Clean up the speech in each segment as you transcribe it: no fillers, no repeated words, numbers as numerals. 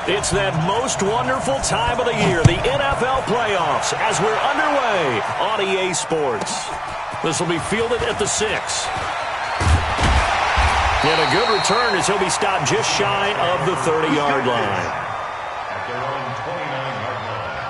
It's that most wonderful time of the year, the NFL playoffs, as we're underway on EA Sports. This will be fielded at the 6. And a good return as he'll be stopped just shy of the 30-yard line. At their own 29-yard line.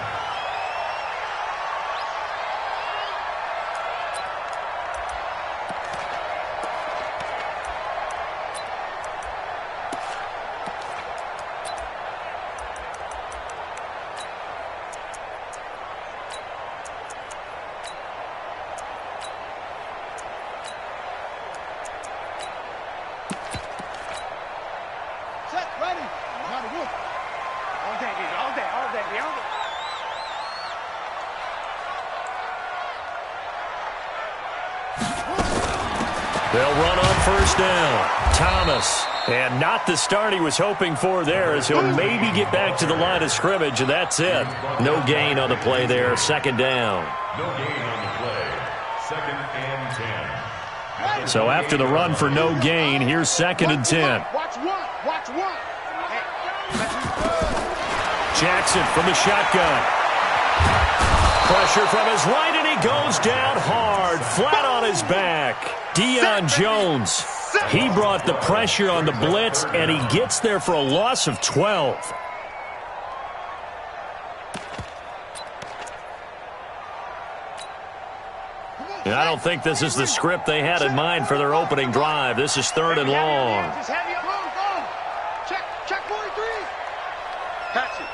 They'll run on first down. Thomas. And not the start he was hoping for there, as he'll maybe get back to the line of scrimmage, and that's it. No gain on the play there. Second down. No gain on the play. 2nd and 10. So after the run for no gain, here's 2nd and 10. Watch one. Jackson from the shotgun. Pressure from his right, and he goes down hard, flat on his back. Deion Jones, he brought the pressure on the blitz, and he gets there for a loss of 12. And I don't think this is the script they had in mind for their opening drive. This is 3rd and long. Check 43. Patch it.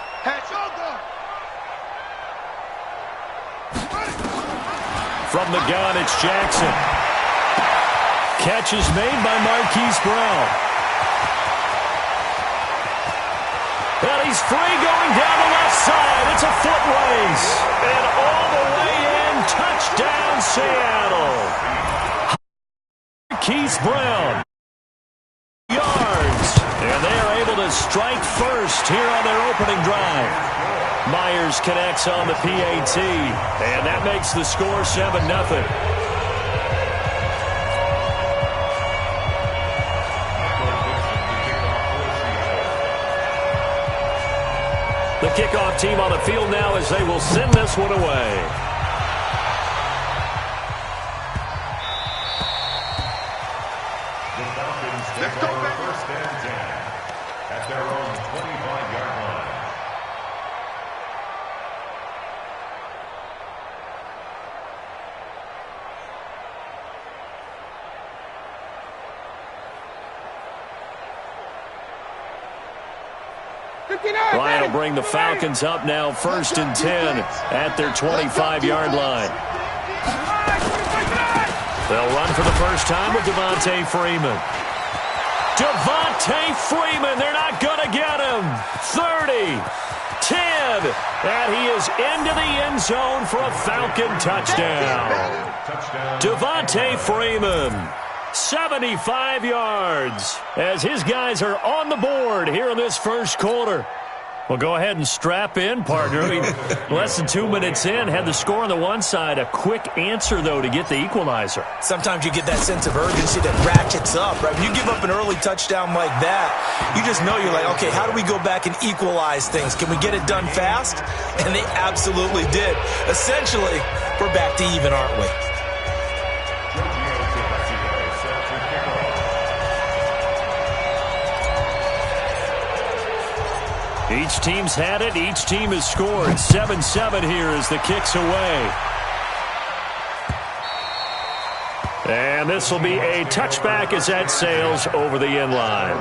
From the gun, it's Jackson. Catch is made by Marquise Brown. And he's free going down the left side. It's a foot race. And all the way in, touchdown Seattle. Marquise Brown. Yards. And they are able to strike first here on their opening drive. Myers connects on the PAT. And that makes the score 7-0. The kickoff team on the field now as they will send this one away. The Falcons take over 1st and 10 at their own 25-yard line. Ryan will bring the Falcons up now 1st and 10 at their 25-yard line. They'll run for the first time with Devontae Freeman. Devontae Freeman, they're not going to get him. 30, 10, and he is into the end zone for a Falcon touchdown. Devontae Freeman, 75 yards, as his guys are on the board here in this first quarter. Well, go ahead and strap in, partner. I mean, less than 2 minutes in, had the score on the one side. A quick answer, though, to get the equalizer. Sometimes you get that sense of urgency that ratchets up, right? When you give up an early touchdown like that, you just know you're like, okay, how do we go back and equalize things? Can we get it done fast? And they absolutely did. Essentially, we're back to even, aren't we? Each team's had it. Each team has scored. 7-7 here as the kick's away. And this will be a touchback as that sails over the end line.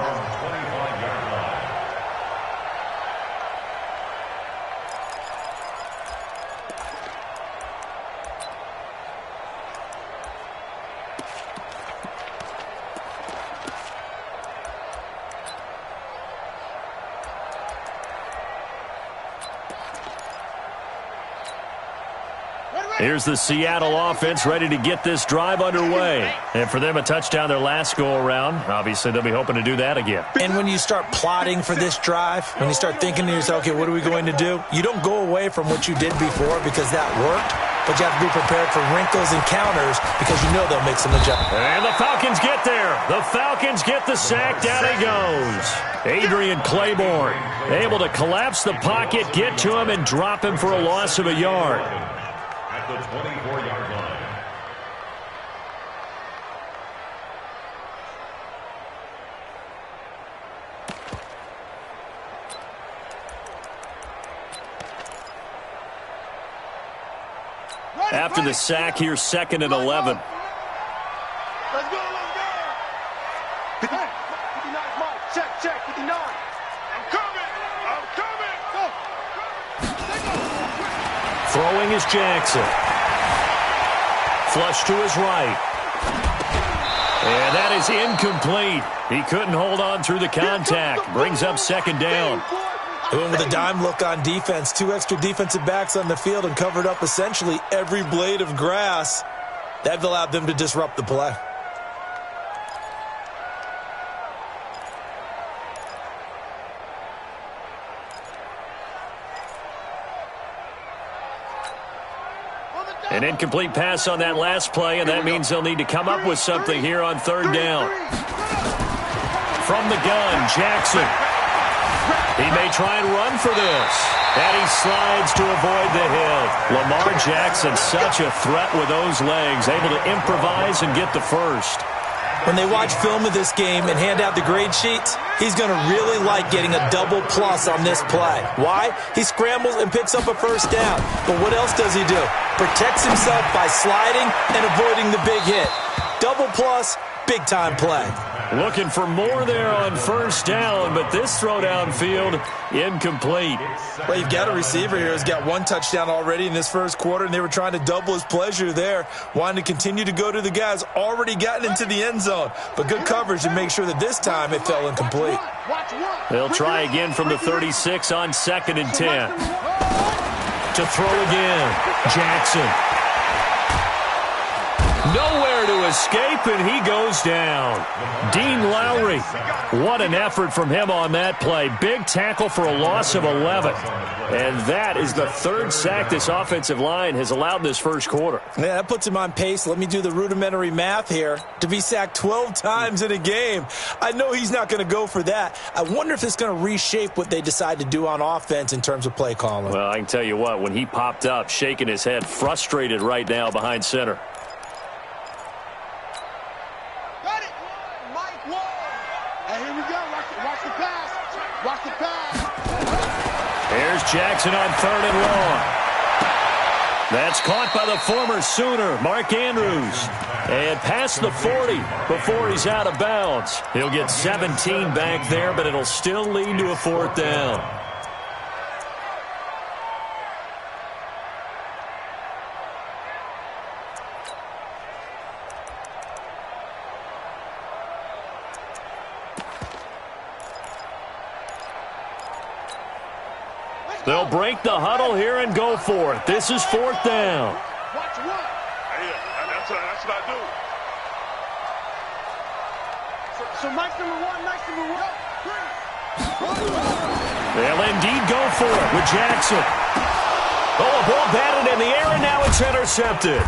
Here's the Seattle offense ready to get this drive underway. And for them, a touchdown their last go-around. Obviously, they'll be hoping to do that again. And when you start plotting for this drive, when you start thinking to yourself, okay, what are we going to do? You don't go away from what you did before because that worked, but you have to be prepared for wrinkles and counters because you know they'll make some adjustments. And the Falcons get there. The Falcons get the sack. Down he goes. Adrian Claiborne able to collapse the pocket, get to him, and drop him for a loss of a yard. At the 24-yard line. After the sack, here's 2nd and 11. Let's go, let's go. 59, Mike. Check, 59. I'm coming. Go. Throwing is Jackson. Flush to his right. And that is incomplete. He couldn't hold on through the contact. Brings up 2nd down. With a dime look on defense, 2 extra defensive backs on the field and covered up essentially every blade of grass. That allowed them to disrupt the play. An incomplete pass on that last play, and that means they'll need to come up with something here on 3rd down. From the gun, Jackson. He may try and run for this. And he slides to avoid the hit. Lamar Jackson, such a threat with those legs, able to improvise and get the first. When they watch film of this game and hand out the grade sheets, he's going to really like getting a double plus on this play. Why? He scrambles and picks up a 1st down. But what else does he do? Protects himself by sliding and avoiding the big hit. Double plus, big-time play. Looking for more there on 1st down, but this throw downfield, incomplete. Well, you've got a receiver here who's got 1 touchdown already in this 1st quarter, and they were trying to double his pleasure there, wanting to continue to go to the guys already gotten into the end zone. But good coverage to make sure that this time it fell incomplete. They'll try again from the 36 on 2nd and 10. To throw again, Jackson. Nowhere to escape, and he goes down. Dean Lowry, what an effort from him on that play. Big tackle for a loss of 11. And that is the 3rd sack this offensive line has allowed in this 1st quarter. Yeah, that puts him on pace. Let me do the rudimentary math here. To be sacked 12 times in a game, I know he's not going to go for that. I wonder if it's going to reshape what they decide to do on offense in terms of play calling. Well, I can tell you what, when he popped up, shaking his head, frustrated right now behind center. Watch the pass. Here's Jackson on 3rd and long. That's caught by the former Sooner, Mark Andrews. And past the 40 before he's out of bounds. He'll get 17 back there, but it'll still lead to a 4th down. They'll break the huddle here and go for it. This is 4th down. Watch one. That's what I do. So Mike's number one. They'll indeed go for it with Jackson. Oh, a ball batted in the air, and now it's intercepted.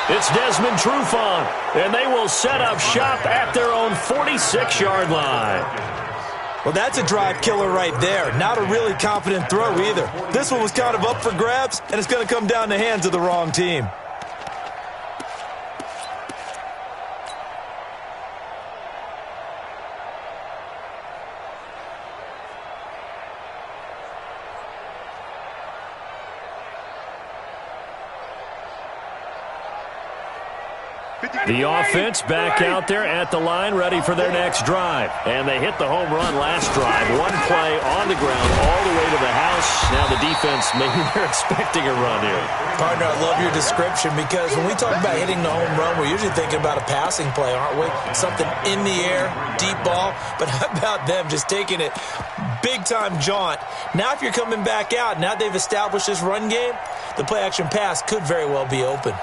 It's Desmond Trufant, and they will set up shop at their own 46-yard line. Well, that's a drive killer right there. Not a really confident throw either. This one was kind of up for grabs, and it's going to come down the hands of the wrong team. The offense back out there at the line, ready for their next drive. And they hit the home run last drive. One play on the ground all the way to the house. Now the defense, maybe they're expecting a run here. Partner, I love your description because when we talk about hitting the home run, we're usually thinking about a passing play, aren't we? Something in the air, deep ball. But how about them just taking it big-time jaunt? Now if you're coming back out, now they've established this run game, the play-action pass could very well be open.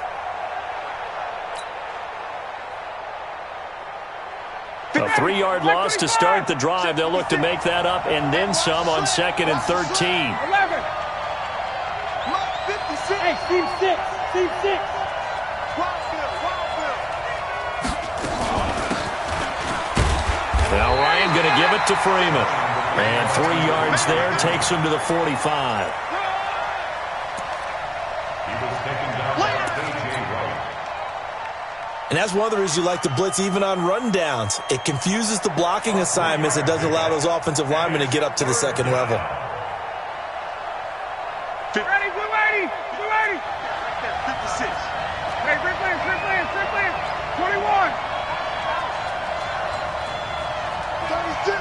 A 3-yard loss to start the drive. They'll look to make that up and then some on 2nd and 13. 11. Hey, team 6. Team 6. Now Ryan going to give it to Freeman. And 3 yards there takes him to the 45. And that's one of the reasons you like to blitz even on rundowns. It confuses the blocking assignments. It doesn't allow those offensive linemen to get up to the second level. Ready, blue 80, blue 80. 56. Hey, free players, 21. 36.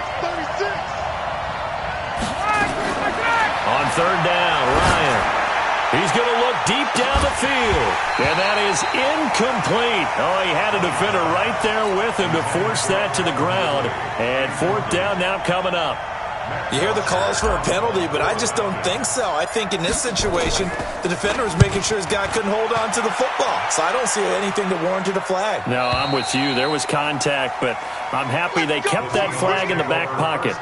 On 3rd down, Ryan. He's going to look deep down the field. And that is incomplete. Oh, he had a defender right there with him to force that to the ground. And 4th down now coming up. You hear the calls for a penalty, but I just don't think so. I think in this situation, the defender was making sure his guy couldn't hold on to the football. So I don't see anything that warranted a flag. No, I'm with you. There was contact, but I'm happy they kept that flag in the back pocket.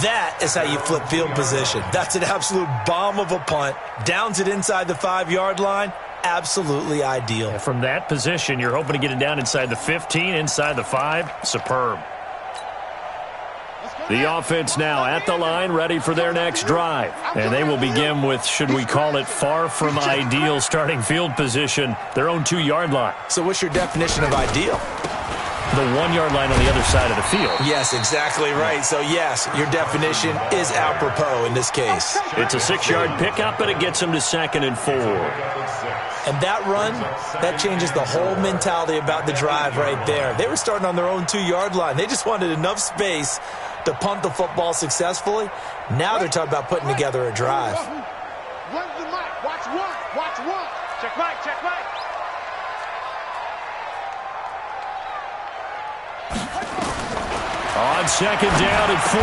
That is how you flip field position. That's an absolute bomb of a punt. Downs it inside the 5-yard line. Absolutely ideal. From that position, you're hoping to get it down inside the 15, inside the 5. Superb. The offense now at the line, ready for their next drive. And they will begin with, should we call it, far from ideal starting field position, their own 2-yard line. So what's your definition of ideal? The 1-yard line on the other side of the field. Yes, exactly right. So, yes, your definition is apropos in this case. It's a 6-yard pickup, but it gets them to 2nd and 4. And that run, that changes the whole mentality about the drive right there. They were starting on their own 2-yard line. They just wanted enough space to punt the football successfully. Now they're talking about putting together a drive. When's the mic? Watch one. Watch one. Check mic. Check mic. On 2nd down and 4.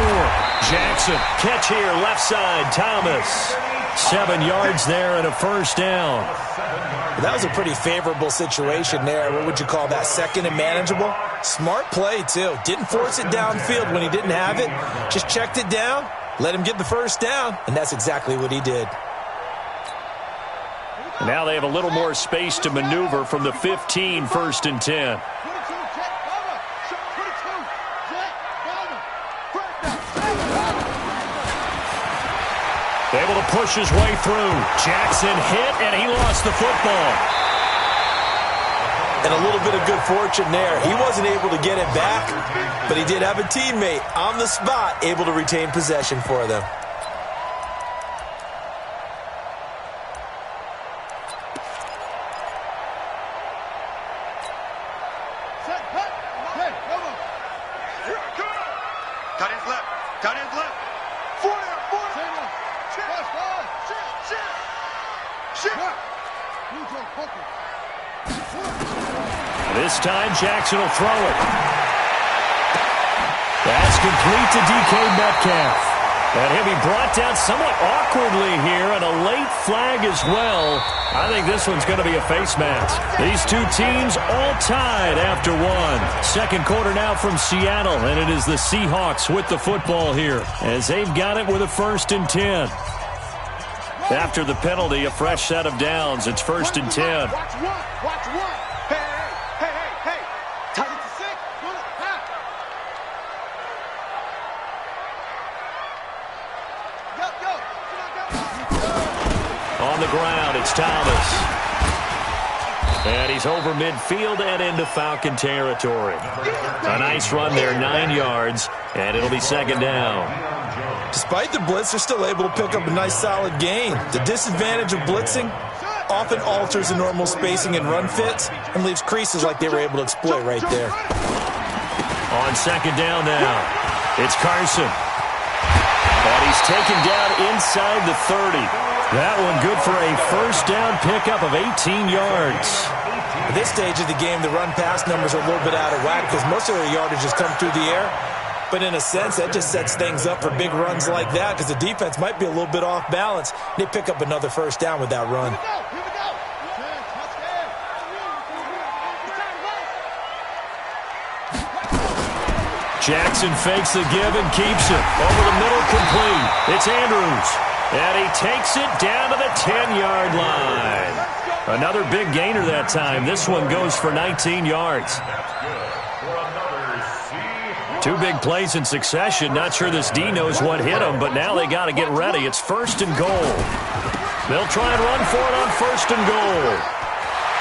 Jackson, catch here, left side, Thomas. 7 yards there and a 1st down. That was a pretty favorable situation there. What would you call that? 2nd and manageable? Smart play, too. Didn't force it downfield when he didn't have it. Just checked it down, let him get the 1st down, and that's exactly what he did. Now they have a little more space to maneuver from the 15, 1st and 10. Able to push his way through. Jackson hit, and he lost the football. And a little bit of good fortune there. He wasn't able to get it back, but he did have a teammate on the spot able to retain possession for them. Cut his left. Cut his left. 40. This time, Jackson will throw it. That's complete to DK Metcalf. And he'll be brought down somewhat awkwardly here, and a late flag as well. I think this one's going to be a face mask. These two teams all tied after 1. 2nd quarter now from Seattle, and it is the Seahawks with the football here, as they've got it with a 1st and 10. After the penalty, a fresh set of downs. It's 1st and 10. Watch one. Hey. Tight it to 6. On the ground, it's Thomas. And he's over midfield and into Falcon territory. A nice run there, 9 yards, and it'll be 2nd down. Despite the blitz, they're still able to pick up a nice solid gain. The disadvantage of blitzing, often alters the normal spacing and run fits and leaves creases like they were able to exploit right there. On second down now, it's Carson. And he's taken down inside the 30. That one good for a first down pickup of 18 yards. At this stage of the game, the run-pass numbers are a little bit out of whack because most of their yardage has come through the air. But in a sense, that just sets things up for big runs like that because the defense might be a little bit off balance. They pick up another first down with that run. Jackson fakes the give and keeps it. Over the middle, complete. It's Andrews. And he takes it down to the 10-yard line. Another big gainer that time. This one goes for 19 yards. Two big plays in succession. Not sure this D knows what hit him, but now they got to get ready. It's first and goal. They'll try and run for it on first and goal.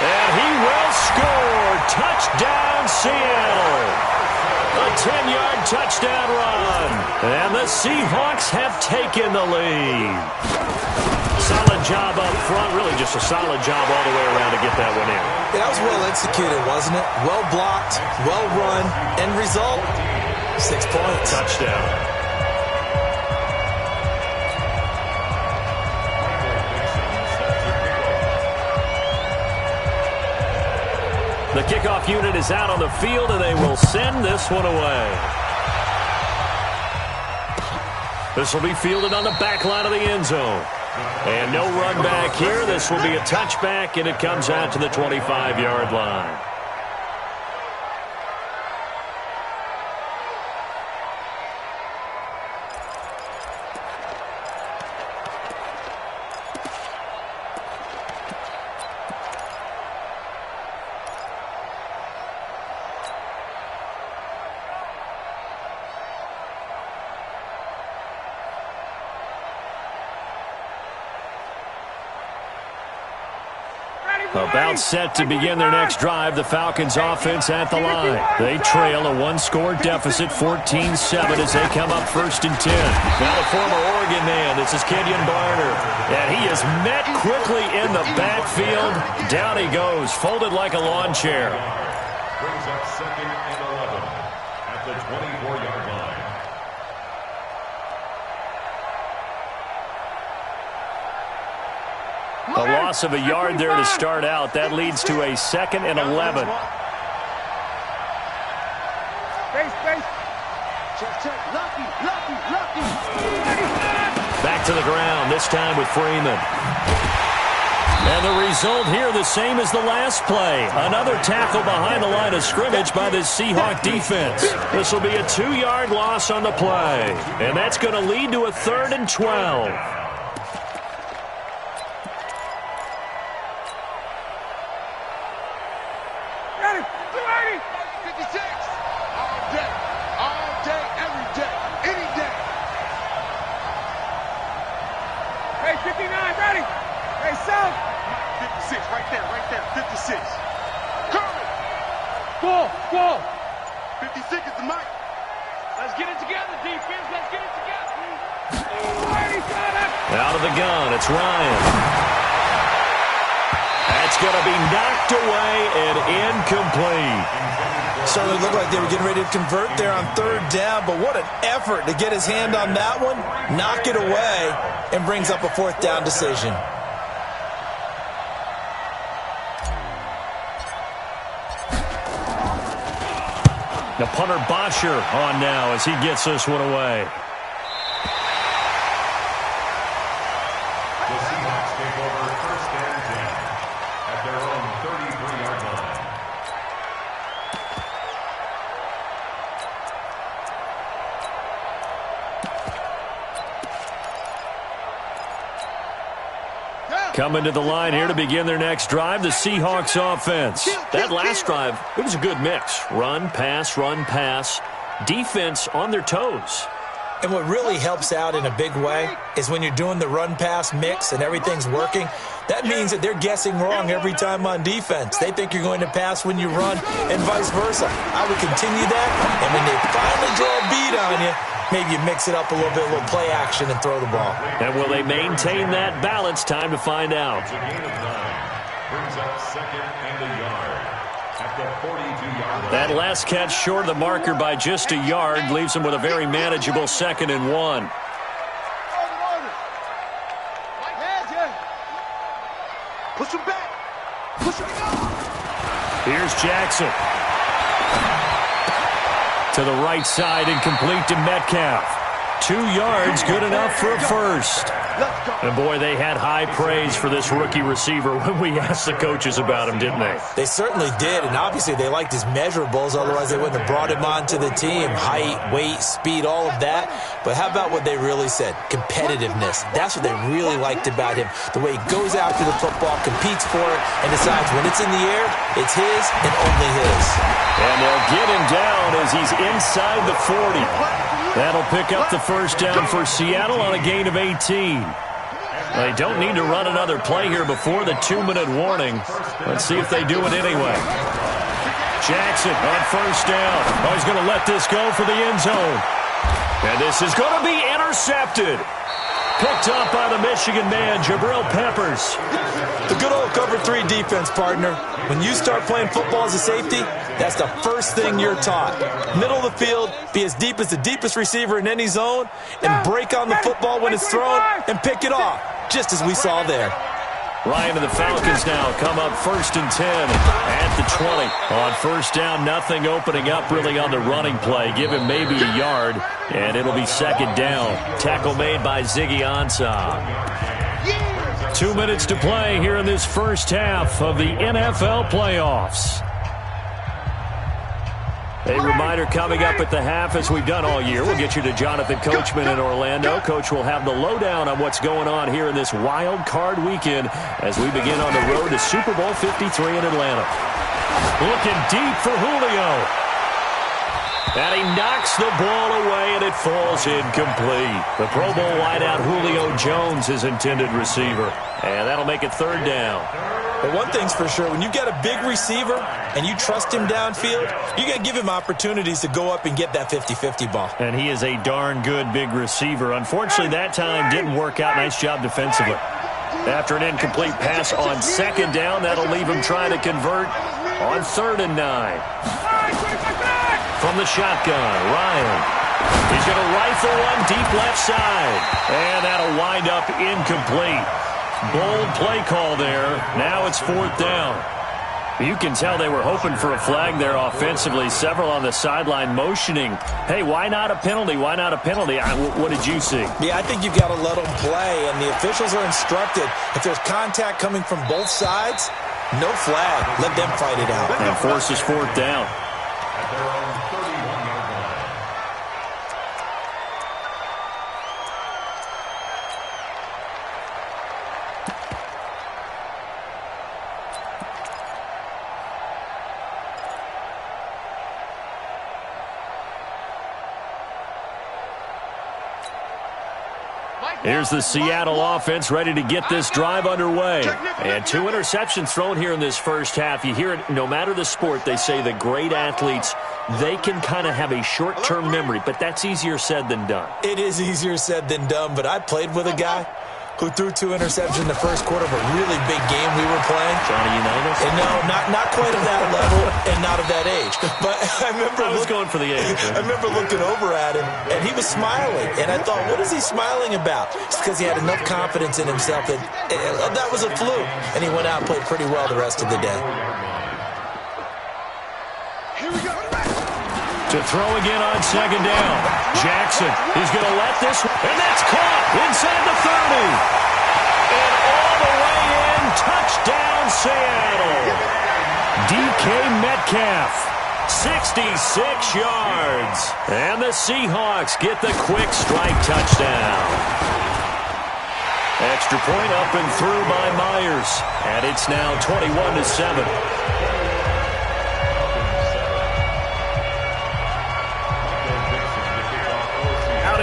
And he will score. Touchdown, Seattle. A 10-yard touchdown run. And the Seahawks have taken the lead. Solid job up front. Really just a solid job all the way around to get that one in. Yeah, that was well executed, wasn't it? Well blocked, well run. End result, 6 points. Touchdown. The kickoff unit is out on the field, and they will send this one away. This will be fielded on the back line of the end zone. And no run back here. This will be a touchback, and it comes out to the 25-yard line. About set to begin their next drive. The Falcons offense at the line. They trail a one-score deficit, 14-7, as they come up first and 10. Now the former Oregon man, this is Kenyon Barner. And he is met quickly in the backfield. Down he goes, folded like a lawn chair. Brings up second and 11 at the 24-yard line. A loss of a yard there to start out. That leads to a second and 11. Back to the ground, this time with Freeman. And the result here the same as the last play. Another tackle behind the line of scrimmage by the Seahawk defense. This will be a 2-yard loss on the play. And that's going to lead to a 3rd and 12. Go! 56 is the mic. Let's get it together, defense. Let's get it together. Out of the gun, it's Ryan. That's going to be knocked away and incomplete. Certainly looked like they were getting ready to convert there on 3rd down, but what an effort to get his hand on that one, knock it away, and brings up a 4th down decision. The punter Bosher on now as he gets this one away. The Seahawks take over first and 10 at their own 33-yard line. Coming to the line here to begin their next drive, the Seahawks offense. That last drive, it was a good mix. Run, pass, defense on their toes. And what really helps out in a big way is when you're doing the run-pass mix and everything's working, that means that they're guessing wrong every time on defense. They think you're going to pass when you run and vice versa. I would continue that, and when they finally draw a beat on you, maybe you mix it up a little bit, a little play action, and throw the ball. And will they maintain that balance? Time to find out. It's a gain of 9. brings up 2nd and a yard at the 42-yard line. That last catch short of the marker by just a yard leaves him with a very manageable 2nd and 1. Push him back. Push him back. Here's Jackson. To the right side and complete to Metcalf. 2 yards, good enough for a first. And boy, they had high praise for this rookie receiver when we asked the coaches about him, didn't they? They certainly did, and obviously they liked his measurables, otherwise they wouldn't have brought him onto the team. Height, weight, speed, all of that. But how about what they really said? Competitiveness. That's what they really liked about him. The way he goes after the football, competes for it, and decides when it's in the air, it's his and only his. And they'll get him down as he's inside the 40. That'll pick up the first down for Seattle on a gain of 18. They don't need to run another play here before the 2-minute warning. Let's see if they do it anyway. Jackson on first down. Oh, he's going to let this go for the end zone. And this is going to be intercepted. Picked up by the Michigan man, Jabril Peppers. The good old cover 3 defense, partner. When you start playing football as a safety, that's the first thing you're taught. Middle of the field, be as deep as the deepest receiver in any zone, and break on the football when it's thrown and pick it off, just as we saw there. Ryan and the Falcons now come up 1st and 10 at the 20. On first down, nothing opening up really on the running play. Give him maybe a yard, and it'll be 2nd down. Tackle made by Ziggy Ansah. 2 minutes to play here in this first half of the NFL playoffs. A reminder coming up at the half, as we've done all year. We'll get you to Jonathan Coachman in Orlando. Coach will have the lowdown on what's going on here in this wild card weekend as we begin on the road to Super Bowl 53 in Atlanta. Looking deep for Julio. And he knocks the ball away, and it falls incomplete. The Pro Bowl wideout Julio Jones, his intended receiver. And that'll make it 3rd down. But one thing's for sure, when you've got a big receiver and you trust him downfield, you got to give him opportunities to go up and get that 50-50 ball. And he is a darn good big receiver. Unfortunately, that time didn't work out. Nice job defensively. After an incomplete pass on 2nd down, that'll leave him trying to convert on 3rd and 9. From the shotgun, Ryan. He's going to rifle one deep left side. And that'll wind up incomplete. Bold play call there. Now it's 4th down. You can tell they were hoping for a flag there offensively. Several on the sideline motioning, hey, why not a penalty? Why not a penalty? What did you see? Yeah, I think you've got to let them play, and the officials are instructed. If there's contact coming from both sides, no flag. Let them fight it out. And forces 4th down. At their own 31-yard line. Here's the Seattle offense ready to get this drive underway. And 2 interceptions thrown here in this first half. You hear it, no matter the sport, they say the great athletes, they can kind of have a short-term memory, but that's easier said than done. It is easier said than done, but I played with a guy who threw 2 interceptions in the first quarter of a really big game we were playing. Johnny Unitas? And no, not quite at that level and not of that age. But I remember I was going for the age. I remember looking over at him, and he was smiling. And I thought, what is he smiling about? It's because he had enough confidence in himself that that was a fluke. And he went out and played pretty well the rest of the day. Here we go. To throw again on 2nd down. Jackson, he's going to let this, and that's caught inside the 30. And all the way in, touchdown Seattle. DK Metcalf, 66 yards. And the Seahawks get the quick strike touchdown. Extra point up and through by Myers. And it's now 21-7.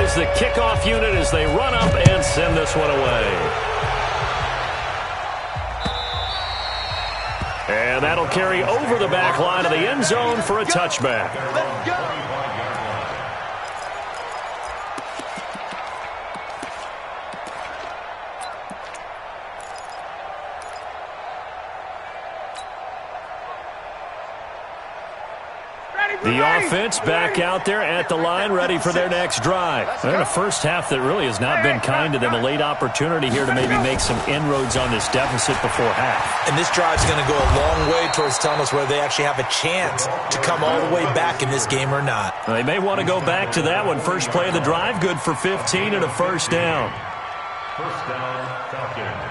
Is the kickoff unit as they run up and send this one away. And that'll carry over the back line of the end zone for a touchback. Let's go. offense back out there at the line, ready for their next drive. And a first half that really has not been kind to them. A late opportunity here to maybe make some inroads on this deficit before half. And this drive's going to go a long way towards telling us whether they actually have a chance to come all the way back in this game or not. They may want to go back to that one. First play of the drive, good for 15 and a first down. First down, Falcons.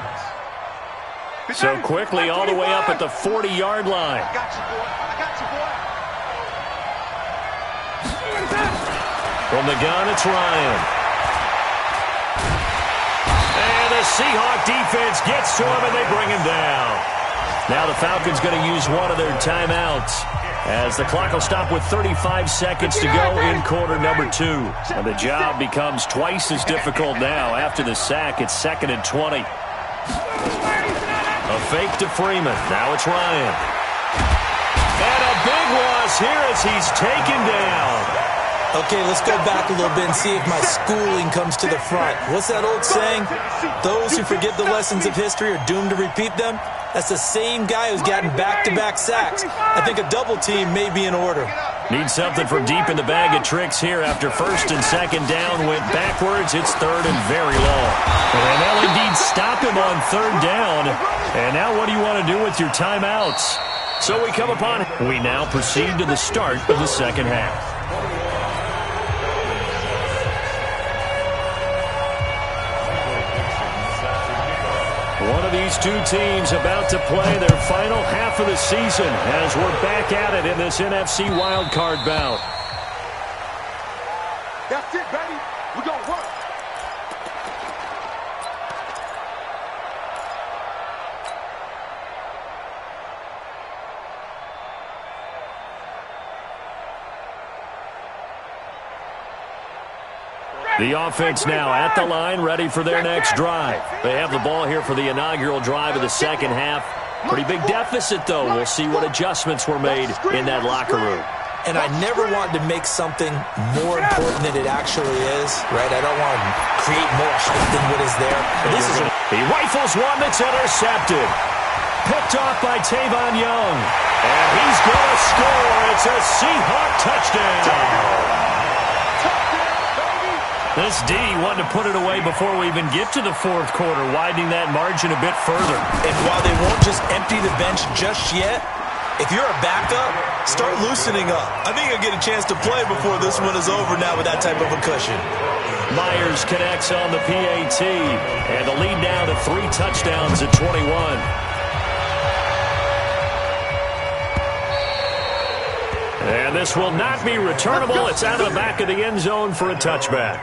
So quickly all the way up at the 40-yard line. I got you, boy. I got you, boy. From the gun, it's Ryan. And the Seahawk defense gets to him, and they bring him down. Now the Falcons going to use one of their timeouts, as the clock will stop with 35 seconds to go in quarter number 2. And the job becomes twice as difficult now. After the sack, it's 2nd and 20. A fake to Freeman. Now it's Ryan. And a big loss here as he's taken down. Okay, let's go back a little bit and see if my schooling comes to the front. What's that old saying? Those who forget the lessons of history are doomed to repeat them. That's the same guy who's gotten back-to-back sacks. I think a double team may be in order. Need something from deep in the bag of tricks here. After first and second down went backwards, it's third and very long. And they'll indeed stop him on third down. And now what do you want to do with your timeouts? So we come upon it. We now proceed to the start of the second half. One of these two teams about to play their final half of the season as we're back at it in this NFC wildcard bout. That's it, baby. We're going to work. The offense now at the line, ready for their next drive. They have the ball here for the inaugural drive of the second half. Pretty big deficit, though. We'll see what adjustments were made in that locker room. And I never wanted to make something more important than it actually is, right? I don't want to create more hype than what is there. He rifles one that's intercepted. Picked off by Tavon Young. And he's going to score. It's a Seahawk touchdown. This D wanted to put it away before we even get to the fourth quarter, widening that margin a bit further. And while they won't just empty the bench just yet, if you're a backup, start loosening up. I think you'll get a chance to play before this one is over now with that type of a cushion. Myers connects on the PAT, and the lead now to 3 touchdowns at 21. And this will not be returnable. It's out of the back of the end zone for a touchback.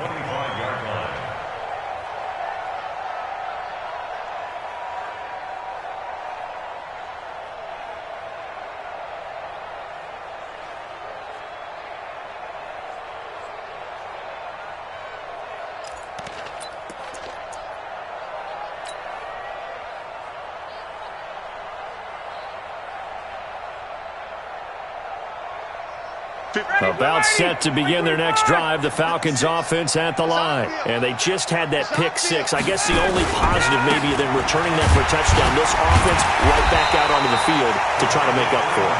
About set to begin their next drive, the Falcons offense at the line. And they just had that pick six. I guess the only positive maybe than returning that for a touchdown. This offense right back out onto the field to try to make up for it.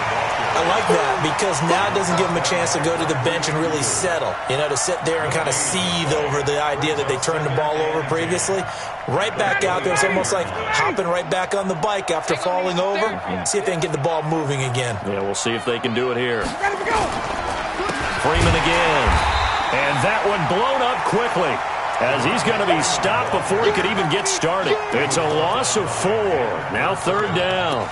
I like that because now it doesn't give them a chance to go to the bench and really settle. You know, to sit there and kind of seethe over the idea that they turned the ball over previously. Right back out there. It's almost like hopping right back on the bike after falling over. See if they can get the ball moving again. Yeah, we'll see if they can do it here. Freeman again. And that one blown up quickly as he's going to be stopped before he could even get started. It's a loss of 4. Now third down.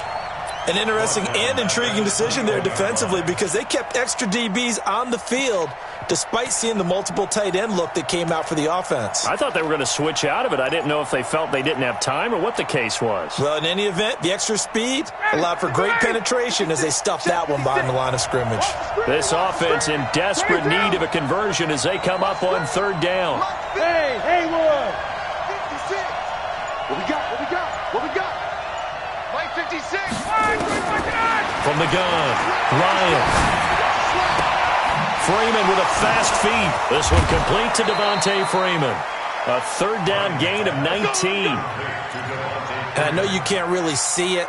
An interesting and intriguing decision there defensively because they kept extra DBs on the field despite seeing the multiple tight end look that came out for the offense. I thought they were going to switch out of it. I didn't know if they felt they didn't have time or what the case was. Well, in any event, the extra speed allowed for great penetration as they stuffed that one behind the line of scrimmage. This offense in desperate need of a conversion as they come up on third down. Hey, Haywood! 56! What we got? What we got? What we got? Mike 56! From the gun, Ryan. Freeman with a fast feed. This one complete to Devontae Freeman. A third down gain of 19. And I know you can't really see it,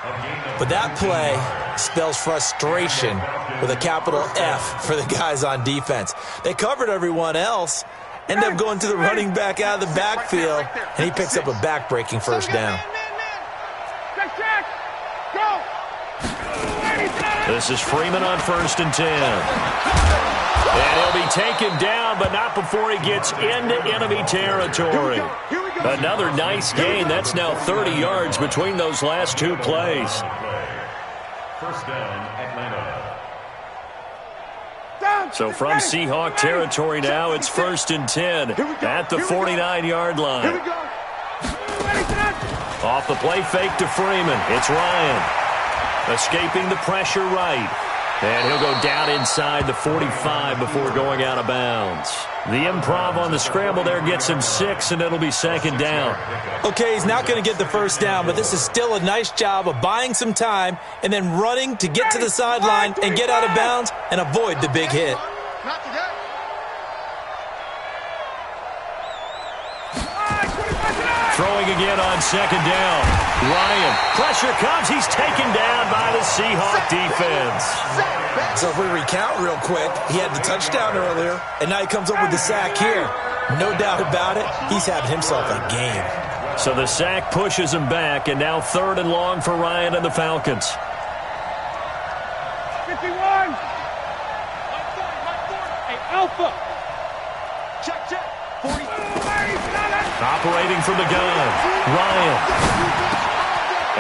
but that play spells frustration with a capital F for the guys on defense. They covered everyone else, end up going to the running back out of the backfield, and he picks up a back-breaking first down. This is Freeman on 1st and 10. And he'll be taken down, but not before he gets into enemy territory. Another nice gain. That's now 30 yards between those last two plays. First down, Atlanta. So from Seahawk territory now, it's 1st and 10 at the 49-yard line. Off the play fake to Freeman. It's Ryan. Escaping the pressure right. And he'll go down inside the 45 before going out of bounds. The improv on the scramble there gets him 6, and it'll be 2nd down. Okay, he's not going to get the first down, but this is still a nice job of buying some time and then running to get to the sideline and get out of bounds and avoid the big hit. Throwing again on 2nd down. Ryan, pressure comes. He's taken down by the Seahawk defense. So if we recount real quick, he had the touchdown earlier, and now he comes up with the sack here. No doubt about it, he's having himself a game. So the sack pushes him back, and now 3rd and long for Ryan and the Falcons. 51. Hey, Alpha. Check. 40. Operating from the gun, Ryan.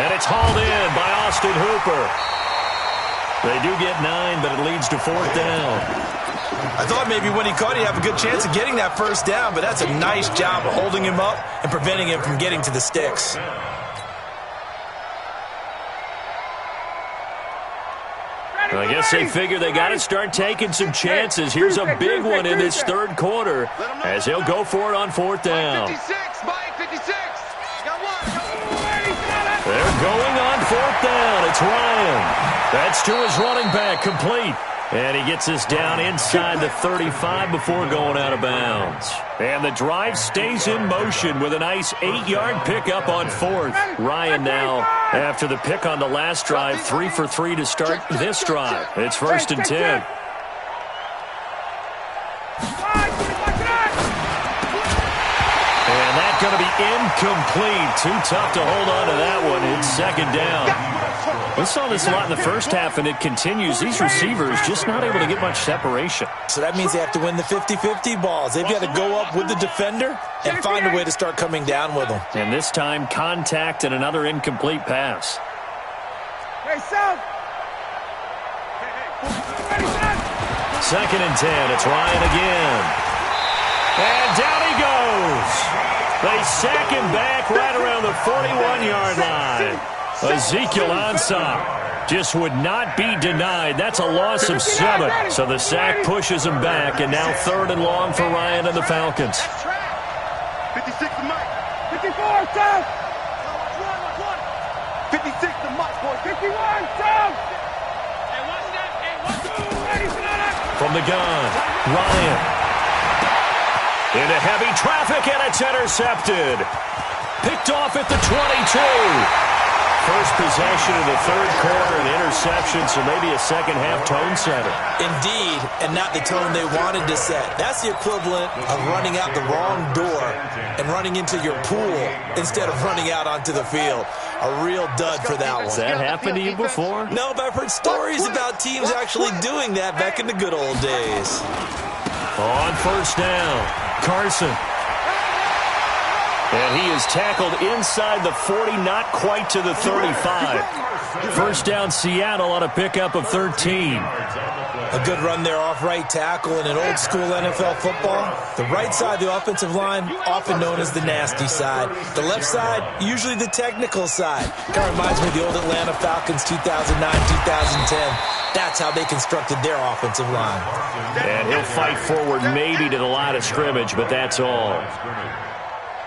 And it's hauled in by Austin Hooper. They do get 9, but it leads to 4th down. I thought maybe when he caught, he'd have a good chance of getting that first down, but that's a nice job of holding him up and preventing him from getting to the sticks. I guess they figure they got to start taking some chances. Here's a big one in this 3rd quarter as he'll go for it on 4th down. They're going on 4th down. It's Ryan. That's to his running back, complete. And he gets this down inside the 35 before going out of bounds. And the drive stays in motion with a nice 8-yard pickup on 4th. Ryan now, after the pick on the last drive, 3 for 3 to start this drive. It's 1st and 10. And that's going to be incomplete. Too tough to hold on to that one. It's 2nd down. We saw this a lot in the first half, and it continues. These receivers just not able to get much separation. So that means they have to win the 50-50 balls. They've got to go up with the defender and find a way to start coming down with them. And this time, contact and another incomplete pass. Hey, South. 2nd and 10. It's Ryan again. And down he goes. They sack him back right around the 41-yard line. Ezekiel Ansah just would not be denied. That's a loss of 7. So the sack pushes him back, and now 3rd and long for Ryan and the Falcons. 56 to Mike. 54, South. 56 to Mike, boy. 51, South. From the gun, Ryan. Into heavy traffic, and it's intercepted. Picked off at the 22. First possession of the 3rd quarter, an interception, so maybe a second-half tone setter. Indeed, and not the tone they wanted to set. That's the equivalent of running out the wrong door and running into your pool instead of running out onto the field. A real dud for that one. Has that happened to you before? No, but I've heard stories about teams actually doing that back in the good old days. On 1st down, Carson. And he is tackled inside the 40, not quite to the 35. 1st down, Seattle on a pickup of 13. A good run there off right tackle in an old school NFL football. The right side of the offensive line, often known as the nasty side. The left side, usually the technical side. Kind of reminds me of the old Atlanta Falcons 2009-2010. That's how they constructed their offensive line. And he'll fight forward maybe to the line of scrimmage, but that's all.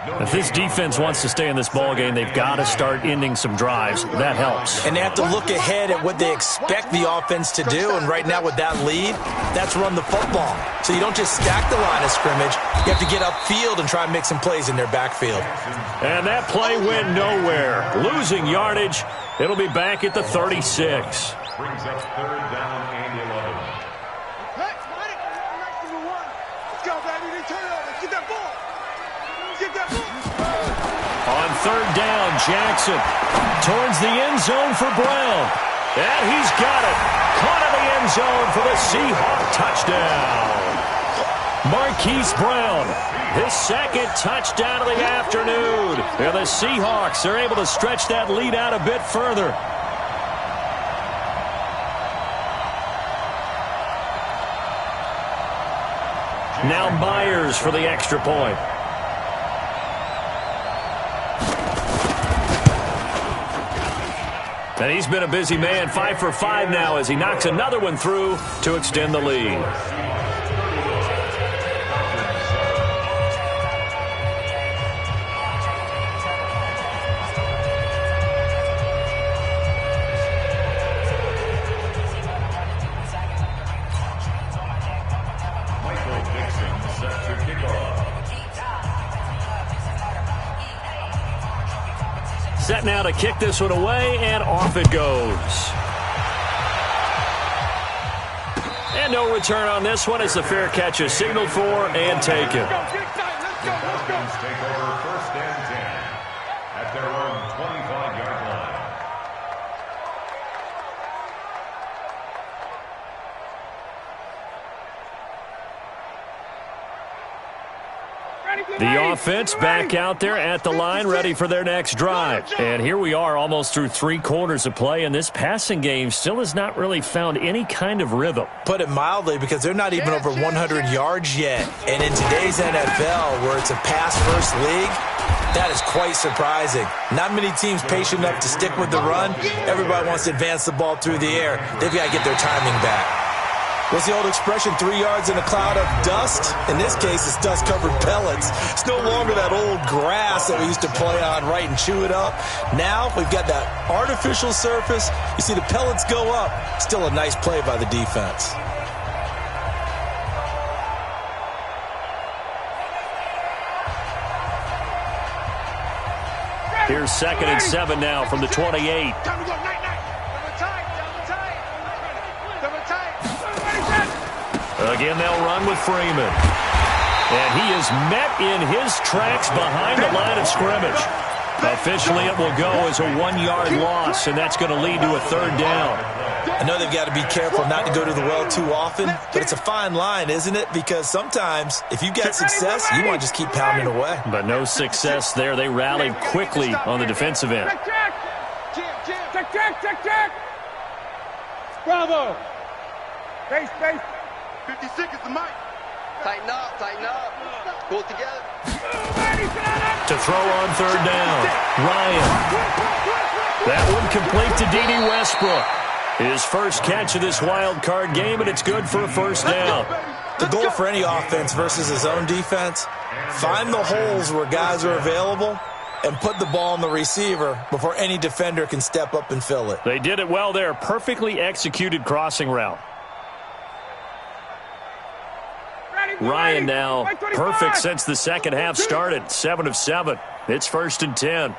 If this defense wants to stay in this ball game, they've got to start ending some drives. That helps. And they have to look ahead at what they expect the offense to do. And right now with that lead, that's run the football. So you don't just stack the line of scrimmage. You have to get upfield and try and make some plays in their backfield. And that play went nowhere. Losing yardage. It'll be back at the 36. Brings up third down and 11. Let's go, baby. They turn it over. Get that ball. Get that ball. On third down, Jackson towards the end zone for Brown. And he's got it. Caught in the end zone for the Seahawk touchdown. Marquise Brown, his second touchdown of the afternoon. And the Seahawks are able to stretch that lead out a bit further. Now Myers for the extra point. And he's been a busy man, 5 for 5 now as he knocks another one through to extend the lead. Set now to kick this one away, and off it goes. And no return on this one as the fair catch is signaled for and taken. Falcons take over first and 10 at their own 25-yard line. The offense back out there at the line, ready for their next drive. And here we are almost through 3 quarters of play, and this passing game still has not really found any kind of rhythm. Put it mildly, because they're not even over 100 yards yet. And in today's NFL, where it's a pass-first league, that is quite surprising. Not many teams patient enough to stick with the run. Everybody wants to advance the ball through the air. They've got to get their timing back. What's the old expression, 3 yards in a cloud of dust? In this case, it's dust-covered pellets. It's no longer that old grass that we used to play on, right, and chew it up. Now we've got that artificial surface. You see the pellets go up. Still a nice play by the defense. Here's 2nd and 7 now from the 28. Time to go, night. Again, they'll run with Freeman. And he is met in his tracks behind the line of scrimmage. Officially, it will go as a 1-yard loss, and that's going to lead to a 3rd down. I know they've got to be careful not to go to the well too often, but it's a fine line, isn't it? Because sometimes, if you get success, you want to just keep pounding away. But no success there. They rallied quickly on the defensive end. Check. Bravo. Base. 56 is the mic. Tighten up. Pull it together. To throw on 3rd down. Ryan. That one complete to DD Westbrook. His first catch of this wild card game, and it's good for a 1st down. The goal for any offense versus his own defense, find the holes where guys are available and put the ball on the receiver before any defender can step up and fill it. They did it well there. Perfectly executed crossing route. Ryan now perfect since the second half started. 7 of 7. It's 1st and 10.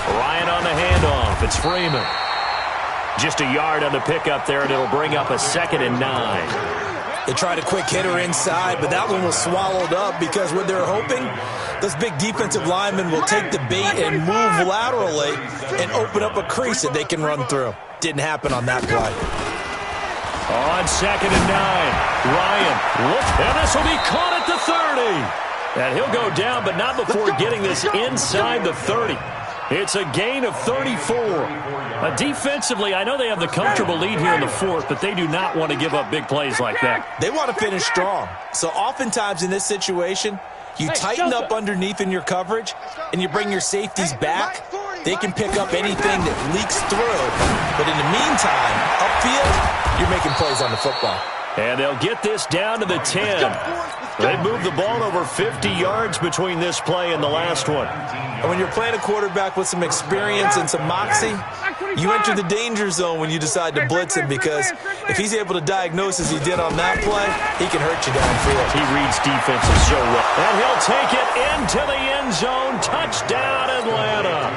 Ryan on the handoff. It's Freeman. Just a yard on the pickup there, and it'll bring up a 2nd and 9. They tried a quick hitter inside, but that one was swallowed up because what they're hoping, those big defensive linemen will take the bait and move laterally and open up a crease that they can run through. Didn't happen on that play. On 2nd and 9, Ryan, and this will be caught at the 30. And he'll go down, but not before getting this inside the 30. It's a gain of 34. Defensively, I know they have the comfortable lead here in the 4th, but they do not want to give up big plays like that. They want to finish strong. So oftentimes in this situation, you tighten up underneath in your coverage, and you bring your safeties back. They can pick up anything that leaks through. But in the meantime, upfield, you're making plays on the football. And they'll get this down to the 10. They moved the ball over 50 yards between this play and the last one. And when you're playing a quarterback with some experience and some moxie, you enter the danger zone when you decide to blitz him, because if he's able to diagnose as he did on that play, he can hurt you downfield. He reads defenses so well. And he'll take it into the end zone. Touchdown, Atlanta.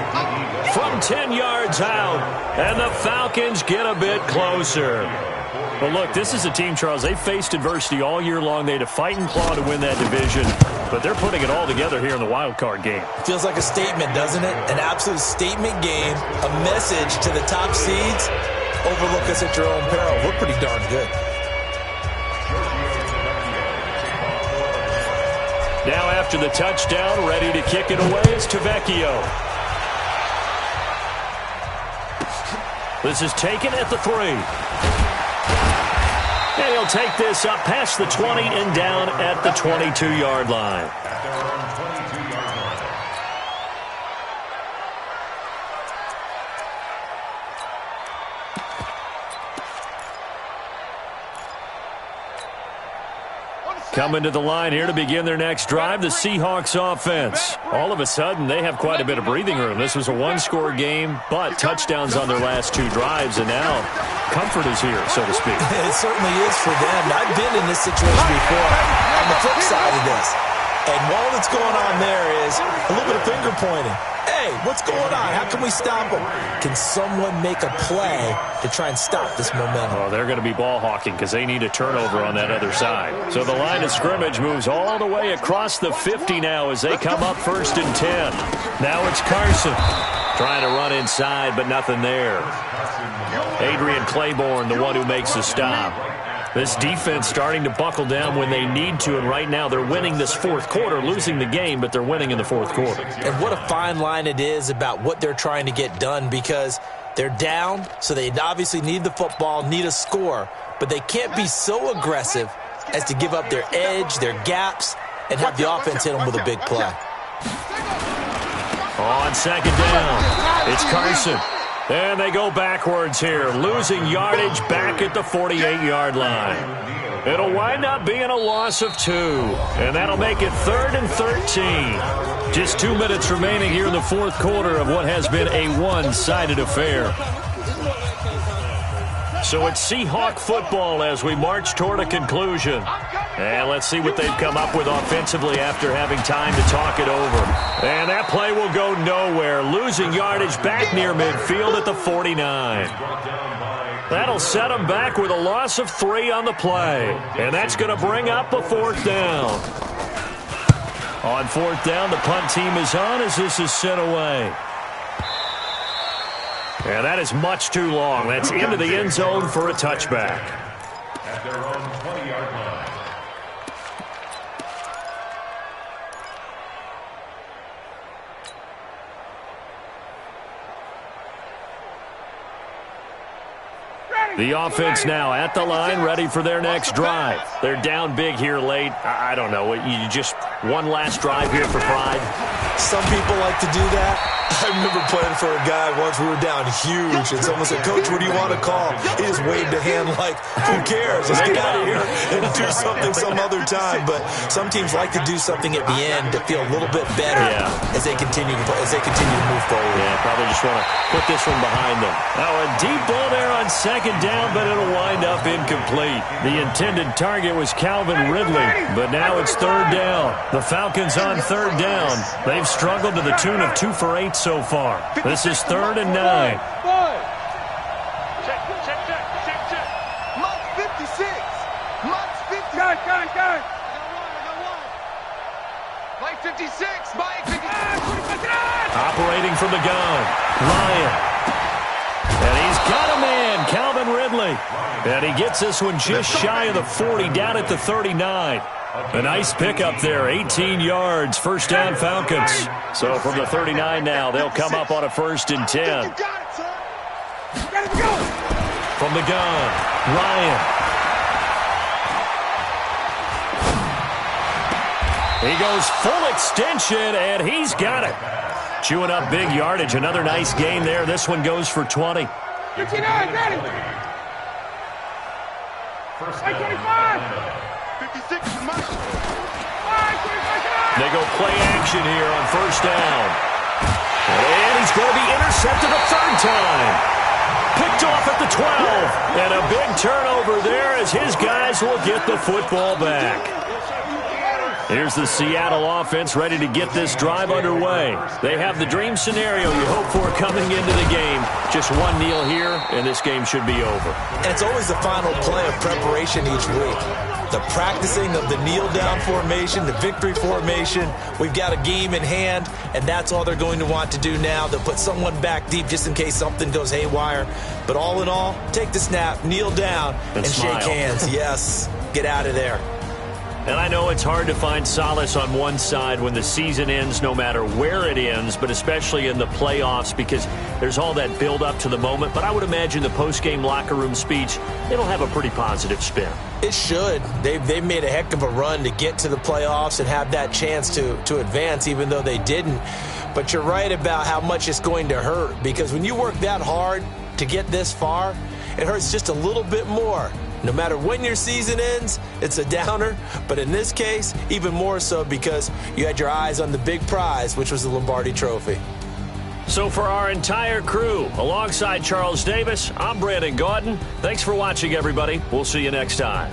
From 10 yards out. And the Falcons get a bit closer. But look, this is a team, Charles, they faced adversity all year long. They had to fight and claw to win that division. But they're putting it all together here in the wild card game. Feels like a statement, doesn't it? An absolute statement game, a message to the top seeds. Overlook us at your own peril. We're pretty darn good. Now after the touchdown, ready to kick it away is Tavecchio. This is taken at the 3. And he'll take this up past the 20 and down at the 22-yard line. Coming to the line here to begin their next drive, the Seahawks offense. All of a sudden, they have quite a bit of breathing room. This was a one-score game, but touchdowns on their last 2 drives, and now comfort is here, so to speak. It certainly is for them. I've been in this situation before on the flip side of this. And all that's going on there is a little bit of finger pointing. Hey, what's going on? How can we stop them? Can someone make a play to try and stop this momentum? Well, they're going to be ball hawking because they need a turnover on that other side. So the line of scrimmage moves all the way across the 50 now as they come up 1st and 10. Now it's Carson trying to run inside, but nothing there. Adrian Claiborne, the one who makes the stop. This defense starting to buckle down when they need to, and right now they're winning this 4th quarter, losing the game, but they're winning in the 4th quarter. And what a fine line it is about what they're trying to get done, because they're down, so they obviously need the football, need a score, but they can't be so aggressive as to give up their edge, their gaps, and have the offense hit them with a big play. On 2nd down, it's Carson. And they go backwards here, losing yardage back at the 48-yard line. It'll wind up being a loss of 2, and that'll make it 3rd and 13. Just 2 minutes remaining here in the 4th quarter of what has been a one-sided affair. So it's Seahawk football as we march toward a conclusion. And let's see what they've come up with offensively after having time to talk it over. And that play will go nowhere, losing yardage back near midfield at the 49. That'll set them back with a loss of 3 on the play. And that's going to bring up a 4th down. On 4th down, the punt team is on as this is sent away. And that is much too long. That's into the end zone for a touchback. At their own 20-yard line. The offense now at the line, ready for their next drive. They're down big here late. I don't know. You just one last drive here for pride? Some people like to do that. I remember playing for a guy once. We were down huge, and someone said, "Coach, what do you want to call?" He just waved a hand like, "Who cares? Let's get out of here and do something some other time." But some teams like to do something at the end to feel a little bit better as they continue to move forward. Yeah, probably just want to put this one behind them. Now a deep ball there on 2nd down, but it'll wind up incomplete. The intended target was Calvin Ridley, but now it's 3rd down. The Falcons on 3rd down. They've struggled to the tune of 2 for 8 so far. This is 3rd and 9. Check. Mark 56. Mark 56. Gun. Mike 56. Mike 56. Operating from the gun, Ryan. And he's got a man, Calvin Ridley. And he gets this one just shy of the 40, down at the 39. A nice pickup there, 18 yards, 1st down Falcons. So from the 39 now, they'll come up on a 1st and 10. From the gun, Ryan. He goes full extension, and he's got it. Chewing up big yardage. Another nice gain there. This one goes for 20. 59, got it. First Hey, down. 25. 56 is mine. 5, 25. They go play action here on first down. And he's going to be intercepted a third time. Picked off at the 12. And a big turnover there as his guys will get the football back. Here's the Seattle offense ready to get this drive underway. They have the dream scenario you hope for coming into the game. Just one kneel here, and this game should be over. And it's always the final play of preparation each week. The practicing of the kneel-down formation, the victory formation. We've got a game in hand, and that's all they're going to want to do now. They'll put someone back deep just in case something goes haywire. But all in all, take the snap, kneel down, and shake hands. Yes, get out of there. And I know it's hard to find solace on one side when the season ends, no matter where it ends, but especially in the playoffs because there's all that build-up to the moment. But I would imagine the post-game locker room speech, it'll have a pretty positive spin. It should. They've made a heck of a run to get to the playoffs and have that chance to advance, even though they didn't. But you're right about how much it's going to hurt because when you work that hard to get this far, it hurts just a little bit more. No matter when your season ends, it's a downer. But in this case, even more so because you had your eyes on the big prize, which was the Lombardi Trophy. So for our entire crew, alongside Charles Davis, I'm Brandon Gaudin. Thanks for watching, everybody. We'll see you next time.